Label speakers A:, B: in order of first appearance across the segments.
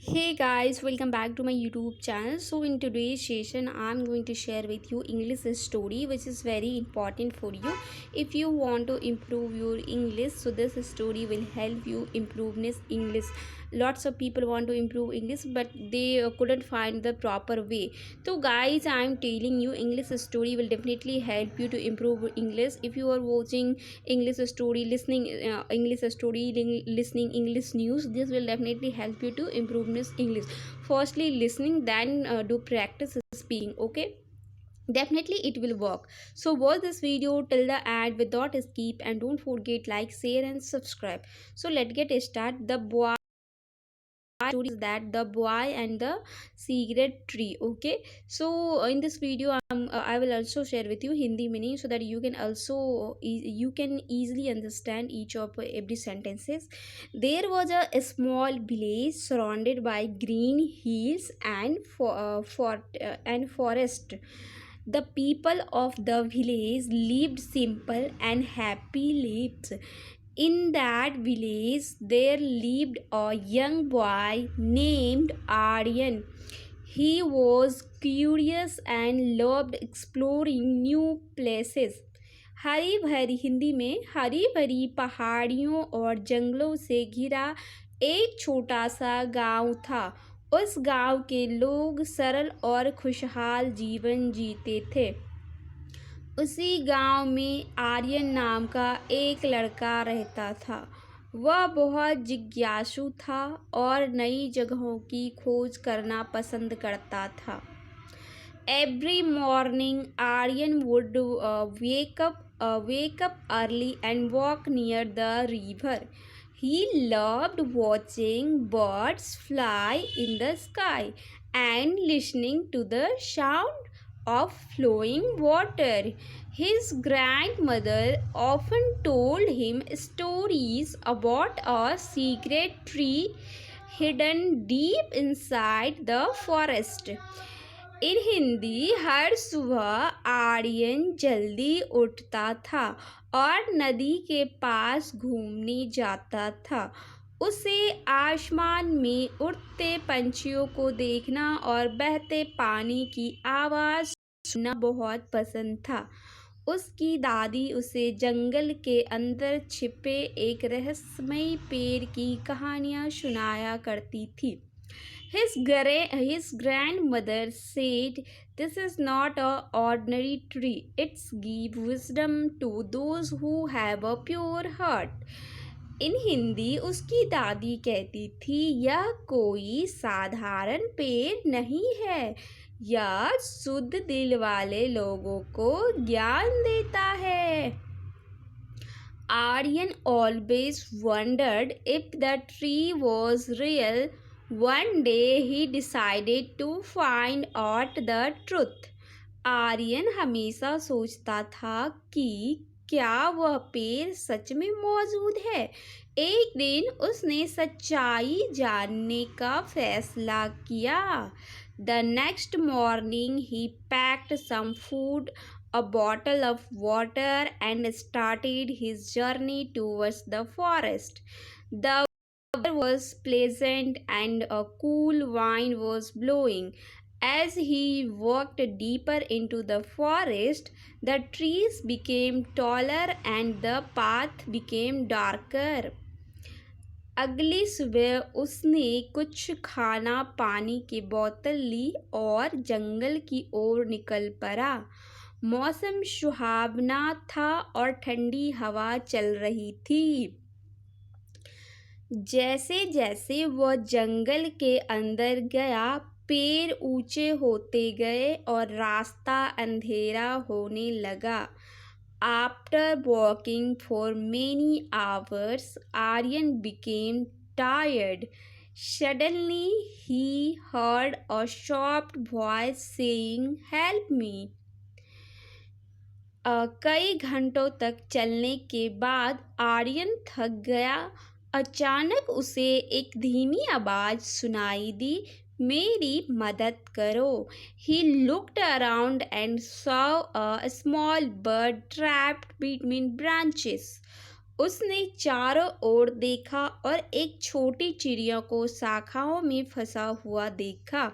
A: Hey guys, welcome back to my YouTube channel. So in today's session, I'm going to share with you English story, which is very important for you. If you want to improve your English, so this story will help you improve this English. Lots of people want to improve English, but they couldn't find the proper way. So guys, I'm telling you, English story will definitely help you to improve English. If you are watching English story, listening English story, listening English news, this will definitely help you to improve this English. Firstly listening, then do practice speaking. Okay, definitely it will work. So watch this video till the end without skip, and don't forget like, share and subscribe. So let's get start. The boy story is that the boy and the secret tree. Okay, so in this video I will also share with you Hindi meaning, so that you can also you can easily understand each of every sentences. There was a small village surrounded by green hills and and forest. The people of the village lived simple and happy lives. In that village, there lived a young boy named Aryan. He was curious and loved exploring new places. हरी भरी हिंदी में हरी भरी पहाड़ियों और जंगलों से घिरा एक छोटा सा गांव था। उस गांव के लोग सरल और खुशहाल जीवन जीते थे। उसी गांव में आर्यन नाम का एक लड़का रहता था। वह बहुत जिज्ञासु था और नई जगहों की खोज करना पसंद करता था। Every morning, Aryan would wake up early and walk near the river. He loved watching birds fly in the sky and listening to the sound of flowing water. His grandmother often told him stories about a secret tree hidden deep inside the forest. इन हिंदी हर सुबह आर्यन जल्दी उठता था और नदी के पास घूमने जाता था। उसे आसमान में उड़ते पंछियों को देखना और बहते पानी की आवाज़ सुनना बहुत पसंद था। उसकी दादी उसे जंगल के अंदर छिपे एक रहस्यमय पेड़ की कहानियाँ सुनाया करती थी। His grandmother said, "This is not a ordinary tree. It's give wisdom to those who have a pure heart." इन हिंदी उसकी दादी कहती थी, यह कोई साधारण पेड़ नहीं है, यह शुद्ध दिल वाले लोगों को ज्ञान देता है। Aryan always wondered if the tree was real. One day he decided to find out the truth. Aryan हमेशा सोचता था कि क्या वह पेड़ सच में मौजूद है। एक दिन उसने सच्चाई जानने का फैसला किया। The next morning he packed some food, a bottle of water, and started his journey towards the forest. The weather was pleasant and a cool wind was blowing. As he walked deeper into the forest, the trees became taller and the path became darker. अगली सुबह उसने कुछ खाना पानी की बोतल ली और जंगल की ओर निकल पड़ा। मौसम सुहावना था और ठंडी हवा चल रही थी। जैसे जैसे वह जंगल के अंदर गया, पेड़ ऊंचे होते गए और रास्ता अंधेरा होने लगा। After walking for many hours, Aryan became tired. Suddenly, he heard a soft voice saying, "Help me." कई घंटों तक चलने के बाद आर्यन थक गया। अचानक उसे एक धीमी आवाज सुनाई दी, मेरी मदद करो। He looked around and saw a small bird trapped between branches. उसने चारों ओर देखा और एक छोटी चिड़िया को शाखाओं में फंसा हुआ देखा।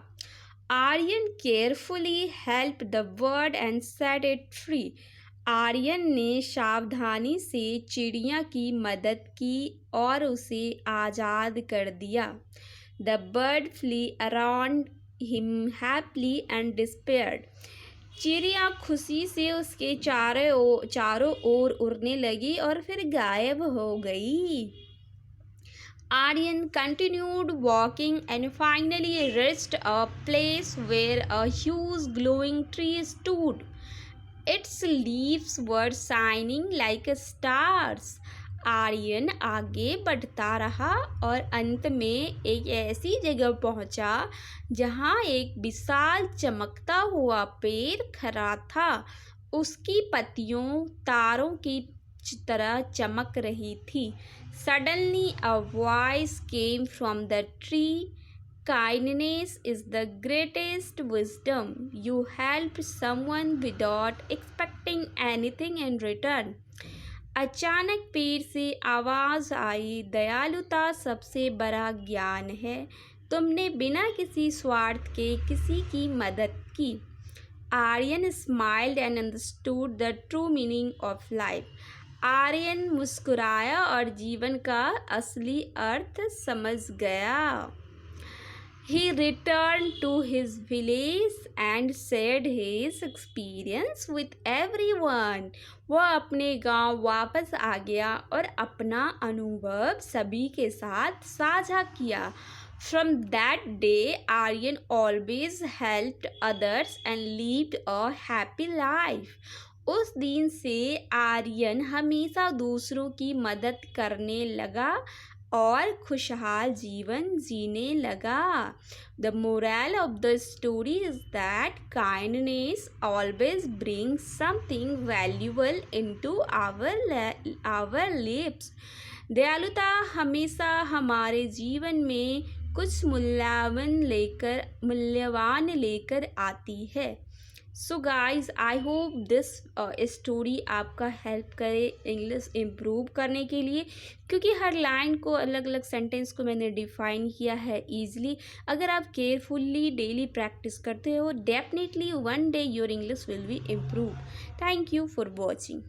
A: Aryan carefully help the bird and set it free. Aryan ने सावधानी से चिड़िया की मदद की और उसे आज़ाद कर दिया। The bird flew around him happily and disappeared. चिड़िया खुशी से उसके चारों ओर उड़ने लगी और फिर गायब हो गई। Aryan continued walking and finally reached a place where a huge glowing tree stood. Its leaves were shining like stars. Aryan आगे बढ़ता रहा और अंत में एक ऐसी जगह पहुंचा जहां एक विशाल चमकता हुआ पेड़ खड़ा था। उसकी पत्तियों तारों की तरह चमक रही थी। Suddenly a voice came from the tree. Kindness is the greatest wisdom. You help someone without expecting anything in return. अचानक पेड़ से आवाज आई, दयालुता सबसे बड़ा ज्ञान है। तुमने बिना किसी स्वार्थ के किसी की मदद की। Aryan smiled and understood the true meaning of life. Aryan मुस्कुराया और जीवन का असली अर्थ समझ गया। He returned to his village and shared his experience with everyone. वह अपने गांव वापस आ गया और अपना अनुभव सभी के साथ साझा किया। From that day, Aryan always helped others and lived a happy life. उस दिन से आर्यन हमेशा दूसरों की मदद करने लगा और खुशहाल जीवन जीने लगा। The moral of the story is that kindness always brings something valuable into our lives. दयालुता हमेशा हमारे जीवन में कुछ मूल्यवान लेकर आती है। So guys, I hope this story आपका हेल्प करे इंग्लिश इम्प्रूव करने के लिए, क्योंकि हर लाइन को अलग अलग सेंटेंस को मैंने डिफ़ाइन किया है ईजिली। अगर आप केयरफुल्ली डेली प्रैक्टिस करते हो, definitely one day your English will be improve. Thank you for watching.